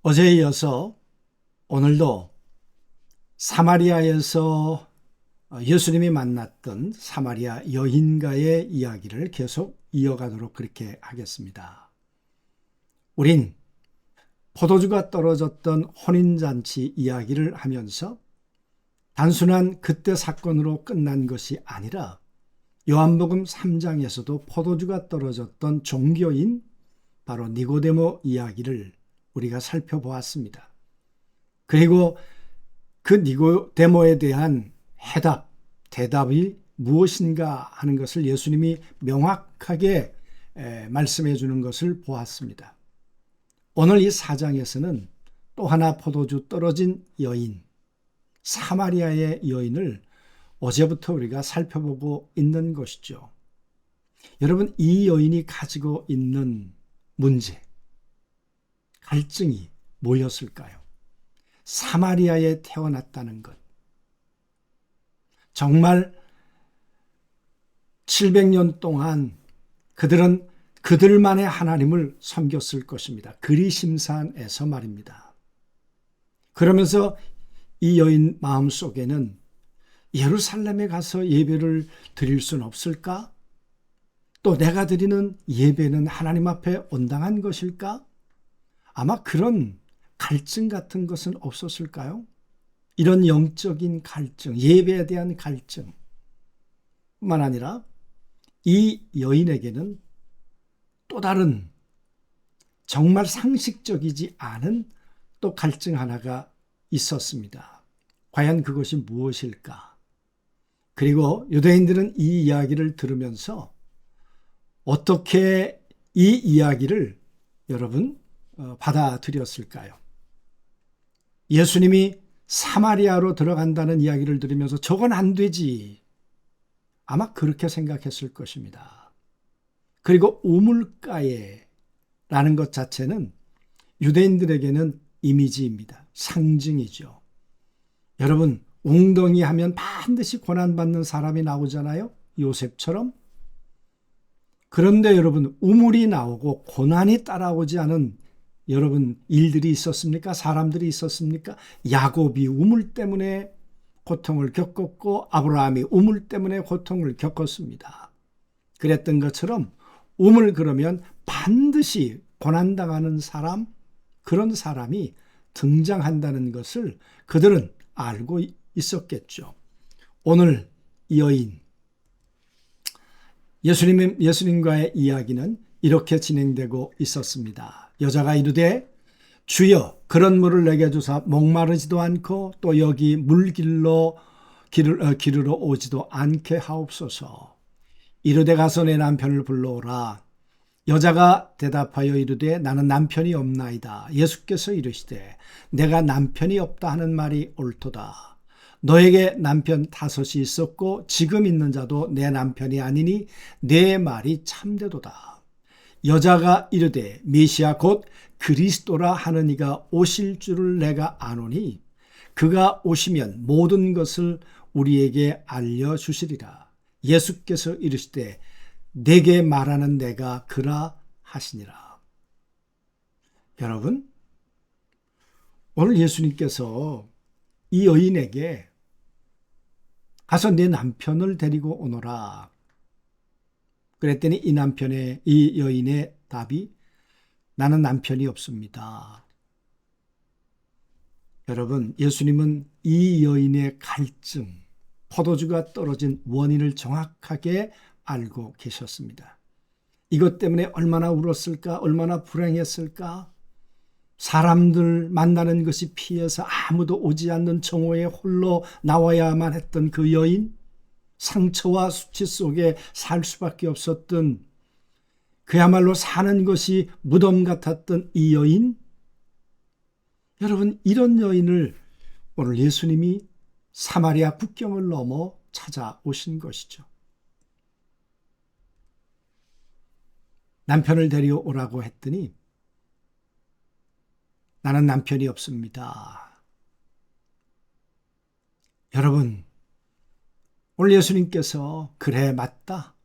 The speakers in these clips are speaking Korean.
어제에 이어서 오늘도 사마리아에서 예수님이 만났던 사마리아 여인과의 이야기를 계속 이어가도록 그렇게 하겠습니다. 우린 포도주가 떨어졌던 혼인잔치 이야기를 하면서 단순한 그때 사건으로 끝난 것이 아니라 요한복음 3장에서도 포도주가 떨어졌던 종교인 바로 니고데모 이야기를 우리가 살펴보았습니다. 그리고 그 니고데모에 대한 대답이 무엇인가 하는 것을 예수님이 명확하게 말씀해 주는 것을 보았습니다. 오늘 이 4장에서는 또 하나 포도주 떨어진 여인, 사마리아의 여인을 어제부터 우리가 살펴보고 있는 것이죠. 여러분, 이 여인이 가지고 있는 문제, 갈증이 뭐였을까요? 사마리아에 태어났다는 것. 정말 700년 동안 그들은 그들만의 하나님을 섬겼을 것입니다. 그리심산에서 말입니다. 그러면서 이 여인 마음속에는 예루살렘에 가서 예배를 드릴 수는 없을까? 또 내가 드리는 예배는 하나님 앞에 온당한 것일까? 아마 그런 갈증 같은 것은 없었을까요? 이런 영적인 갈증, 예배에 대한 갈증 뿐만 아니라 이 여인에게는 또 다른 정말 상식적이지 않은 또 갈증 하나가 있었습니다. 과연 그것이 무엇일까? 그리고 유대인들은 이 이야기를 들으면서 어떻게 이 이야기를 여러분 받아들였을까요? 예수님이 사마리아로 들어간다는 이야기를 들으면서 저건 안 되지. 아마 그렇게 생각했을 것입니다. 그리고 우물가에 라는 것 자체는 유대인들에게는 이미지입니다. 상징이죠. 여러분, 웅덩이 하면 반드시 고난받는 사람이 나오잖아요. 요셉처럼. 그런데 여러분, 우물이 나오고 고난이 따라오지 않은 여러분 일들이 있었습니까? 사람들이 있었습니까? 야곱이 우물 때문에 고통을 겪었고 아브라함이 우물 때문에 고통을 겪었습니다. 그랬던 것처럼 우물 그러면 반드시 고난당하는 사람, 그런 사람이 등장한다는 것을 그들은 알고 있었겠죠. 오늘 이 여인, 예수님과의 이야기는 이렇게 진행되고 있었습니다. 여자가 이르되 주여 그런 물을 내게 주사 목마르지도 않고 또 여기 물길로 기르러 오지도 않게 하옵소서. 이르되 가서 내 남편을 불러오라. 여자가 대답하여 이르되 나는 남편이 없나이다. 예수께서 이르시되 내가 남편이 없다 하는 말이 옳도다. 너에게 남편 5이 있었고 지금 있는 자도 내 남편이 아니니 내 말이 참되도다. 여자가 이르되 메시아 곧 그리스도라 하는 이가 오실 줄을 내가 아노니 그가 오시면 모든 것을 우리에게 알려주시리라. 예수께서 이르시되 내게 말하는 내가 그라 하시니라. 여러분, 오늘 예수님께서 이 여인에게 가서 내 남편을 데리고 오너라. 그랬더니 이 여인의 답이 나는 남편이 없습니다. 여러분, 예수님은 이 여인의 갈증, 포도주가 떨어진 원인을 정확하게 알고 계셨습니다. 이것 때문에 얼마나 울었을까, 얼마나 불행했을까. 사람들 만나는 것이 피해서 아무도 오지 않는 정오에 홀로 나와야만 했던 그 여인, 상처와 수치 속에 살 수밖에 없었던, 그야말로 사는 것이 무덤 같았던 이 여인. 여러분, 이런 여인을 오늘 예수님이 사마리아 국경을 넘어 찾아오신 것이죠. 남편을 데려오라고 했더니 나는 남편이 없습니다. 여러분, 오늘 예수님께서 그래 맞다.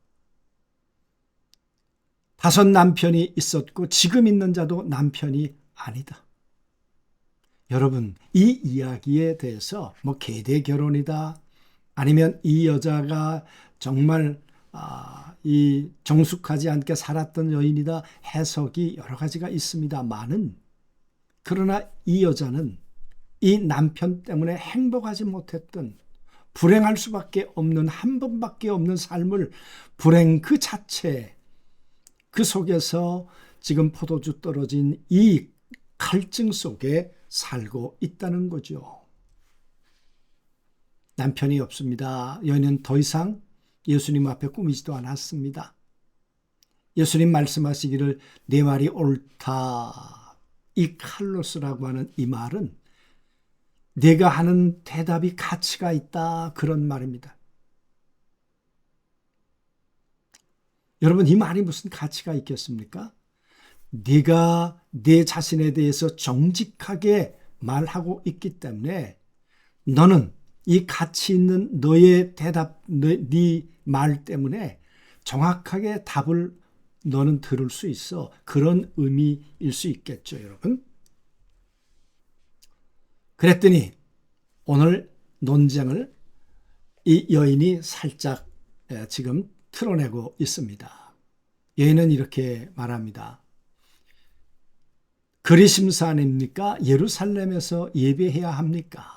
5 남편이 있었고 지금 있는 자도 남편이 아니다. 여러분, 이 이야기에 대해서 뭐 계대 결혼이다, 아니면 이 여자가 정말 이 정숙하지 않게 살았던 여인이다, 해석이 여러 가지가 있습니다만은, 그러나 이 여자는 이 남편 때문에 행복하지 못했던, 불행할 수밖에 없는, 한 번밖에 없는 삶을, 불행 그 자체, 그 속에서 지금 포도주 떨어진 이 갈증 속에 살고 있다는 거죠. 남편이 없습니다. 여인은 더 이상 예수님 앞에 꾸미지도 않았습니다. 예수님 말씀하시기를 내 말이 옳다. 이 칼로스라고 하는 이 말은 내가 하는 대답이 가치가 있다, 그런 말입니다. 여러분, 이 말이 무슨 가치가 있겠습니까? 네가 내 자신에 대해서 정직하게 말하고 있기 때문에 너는 이 가치 있는 너의 대답, 네 말 때문에 정확하게 답을 너는 들을 수 있어. 그런 의미일 수 있겠죠, 여러분. 그랬더니 오늘 논쟁을 이 여인이 살짝 지금 틀어내고 있습니다. 여인은 이렇게 말합니다. 그리심사 아닙니까? 예루살렘에서 예배해야 합니까?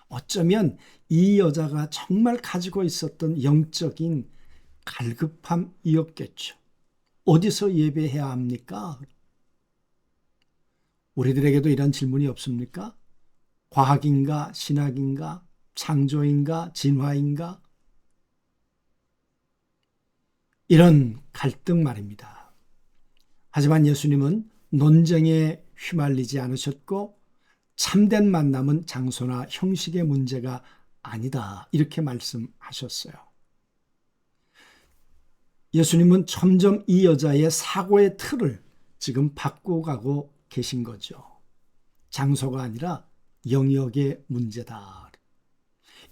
어쩌면 이 여자가 정말 가지고 있었던 영적인 갈급함이었겠죠. 어디서 예배해야 합니까? 우리들에게도 이런 질문이 없습니까? 과학인가, 신학인가, 창조인가, 진화인가? 이런 갈등 말입니다. 하지만 예수님은 논쟁에 휘말리지 않으셨고, 참된 만남은 장소나 형식의 문제가 아니다, 이렇게 말씀하셨어요. 예수님은 점점 이 여자의 사고의 틀을 지금 바꿔가고 계신 거죠. 장소가 아니라 영역의 문제다.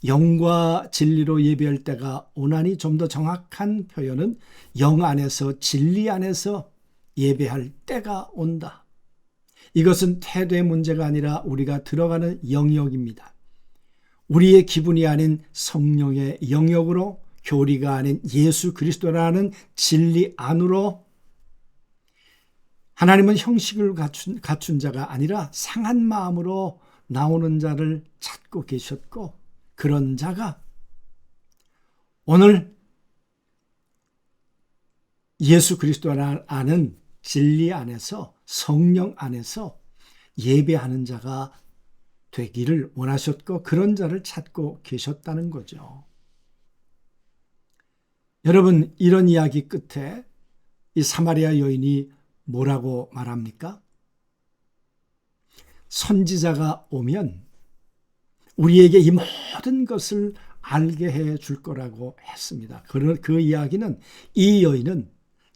영과 진리로 예배할 때가 오나니, 좀 더 정확한 표현은 영 안에서, 진리 안에서 예배할 때가 온다. 이것은 태도의 문제가 아니라 우리가 들어가는 영역입니다. 우리의 기분이 아닌 성령의 영역으로, 교리가 아닌 예수 그리스도라는 진리 안으로, 하나님은 형식을 갖춘 자가 아니라 상한 마음으로 나오는 자를 찾고 계셨고, 그런 자가 오늘 예수 그리스도라는 아는 진리 안에서, 성령 안에서 예배하는 자가 되기를 원하셨고, 그런 자를 찾고 계셨다는 거죠. 여러분, 이런 이야기 끝에 이 사마리아 여인이 뭐라고 말합니까? 선지자가 오면 우리에게 이 모든 것을 알게 해 줄 거라고 했습니다. 그 이야기는, 이 여인은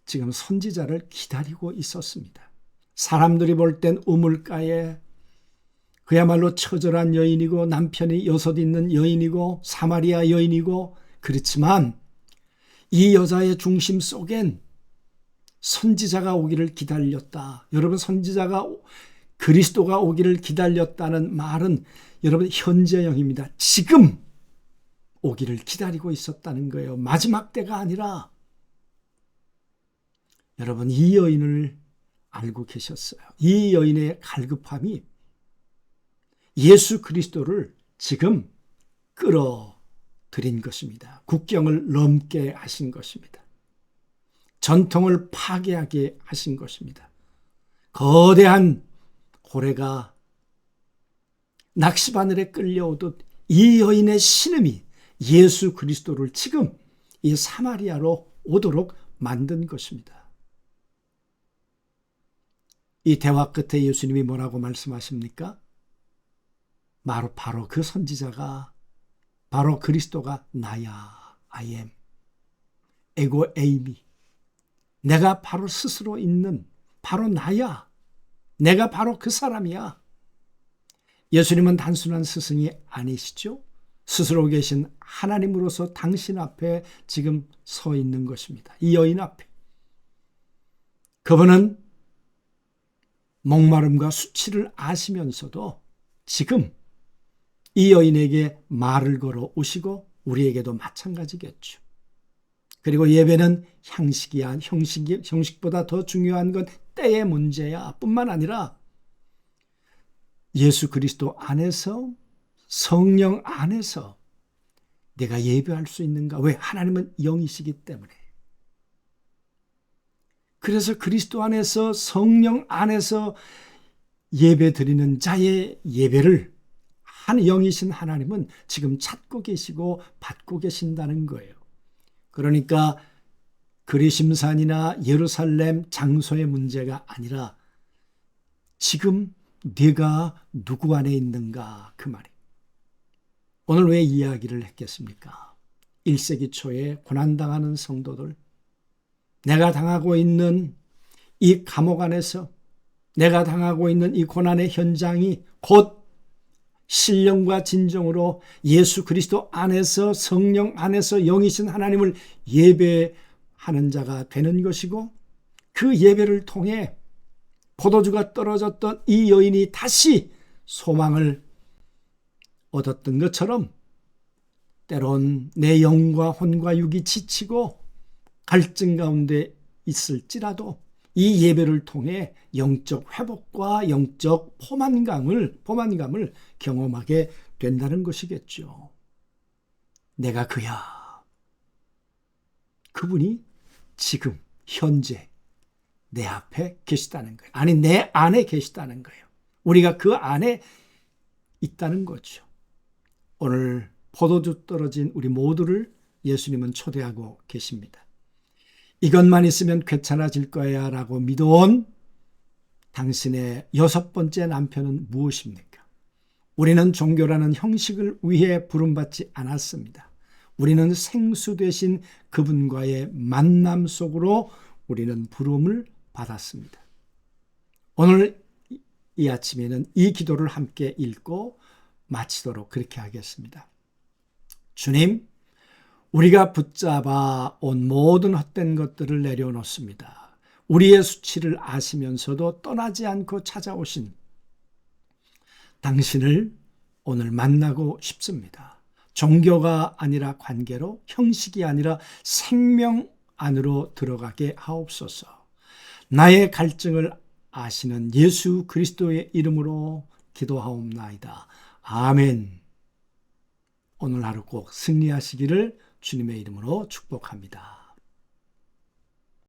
지금 선지자를 기다리고 있었습니다. 사람들이 볼 땐 우물가에 그야말로 처절한 여인이고, 남편이 6 있는 여인이고, 사마리아 여인이고, 그렇지만 이 여자의 중심 속엔 선지자가 오기를 기다렸다. 여러분, 선지자가, 그리스도가 오기를 기다렸다는 말은 여러분 현재형입니다. 지금 오기를 기다리고 있었다는 거예요. 마지막 때가 아니라. 여러분, 이 여인을 알고 계셨어요. 이 여인의 갈급함이 예수 그리스도를 지금 끌어들인 것입니다. 국경을 넘게 하신 것입니다. 전통을 파괴하게 하신 것입니다. 거대한 고래가 낚시바늘에 끌려오듯 이 여인의 신음이 예수 그리스도를 지금 이 사마리아로 오도록 만든 것입니다. 이 대화 끝에 예수님이 뭐라고 말씀하십니까? 바로 그 선지자가, 바로 그리스도가 나야. I am. 에고 에이미. 내가 바로 스스로 있는 바로 나야. 내가 바로 그 사람이야. 예수님은 단순한 스승이 아니시죠? 스스로 계신 하나님으로서 당신 앞에 지금 서 있는 것입니다. 이 여인 앞에. 그분은 목마름과 수치를 아시면서도 지금 이 여인에게 말을 걸어 오시고 우리에게도 마찬가지겠죠. 그리고 예배는 형식보다 더 중요한 건 때의 문제야. 뿐만 아니라 예수 그리스도 안에서, 성령 안에서 내가 예배할 수 있는가? 왜? 하나님은 영이시기 때문에. 그래서 그리스도 안에서, 성령 안에서 예배 드리는 자의 예배를 한 영이신 하나님은 지금 찾고 계시고 받고 계신다는 거예요. 그러니까 그리심산이나 예루살렘 장소의 문제가 아니라 지금 네가 누구 안에 있는가, 그 말이에요. 오늘 왜 이야기를 했겠습니까? 1세기 초에 고난당하는 성도들, 내가 당하고 있는 이 감옥 안에서, 내가 당하고 있는 이 고난의 현장이 곧 신령과 진정으로 예수 그리스도 안에서, 성령 안에서 영이신 하나님을 예배하는 자가 되는 것이고, 그 예배를 통해 포도주가 떨어졌던 이 여인이 다시 소망을 얻었던 것처럼, 때론 내 영과 혼과 육이 지치고 갈증 가운데 있을지라도 이 예배를 통해 영적 회복과 영적 포만감을 경험하게 된다는 것이겠죠. 내가 그야. 그분이 지금 현재 내 앞에 계시다는 거예요. 아니, 내 안에 계시다는 거예요. 우리가 그 안에 있다는 거죠. 오늘 포도주 떨어진 우리 모두를 예수님은 초대하고 계십니다. 이것만 있으면 괜찮아질 거야 라고 믿어온 당신의 6번째 남편은 무엇입니까? 우리는 종교라는 형식을 위해 부름받지 않았습니다. 우리는 생수 되신 그분과의 만남 속으로 우리는 부름을 받았습니다. 오늘 이 아침에는 이 기도를 함께 읽고 마치도록 그렇게 하겠습니다. 주님, 우리가 붙잡아 온 모든 헛된 것들을 내려놓습니다. 우리의 수치를 아시면서도 떠나지 않고 찾아오신 당신을 오늘 만나고 싶습니다. 종교가 아니라 관계로, 형식이 아니라 생명 안으로 들어가게 하옵소서. 나의 갈증을 아시는 예수 그리스도의 이름으로 기도하옵나이다. 아멘. 오늘 하루 꼭 승리하시기를 주님의 이름으로 축복합니다.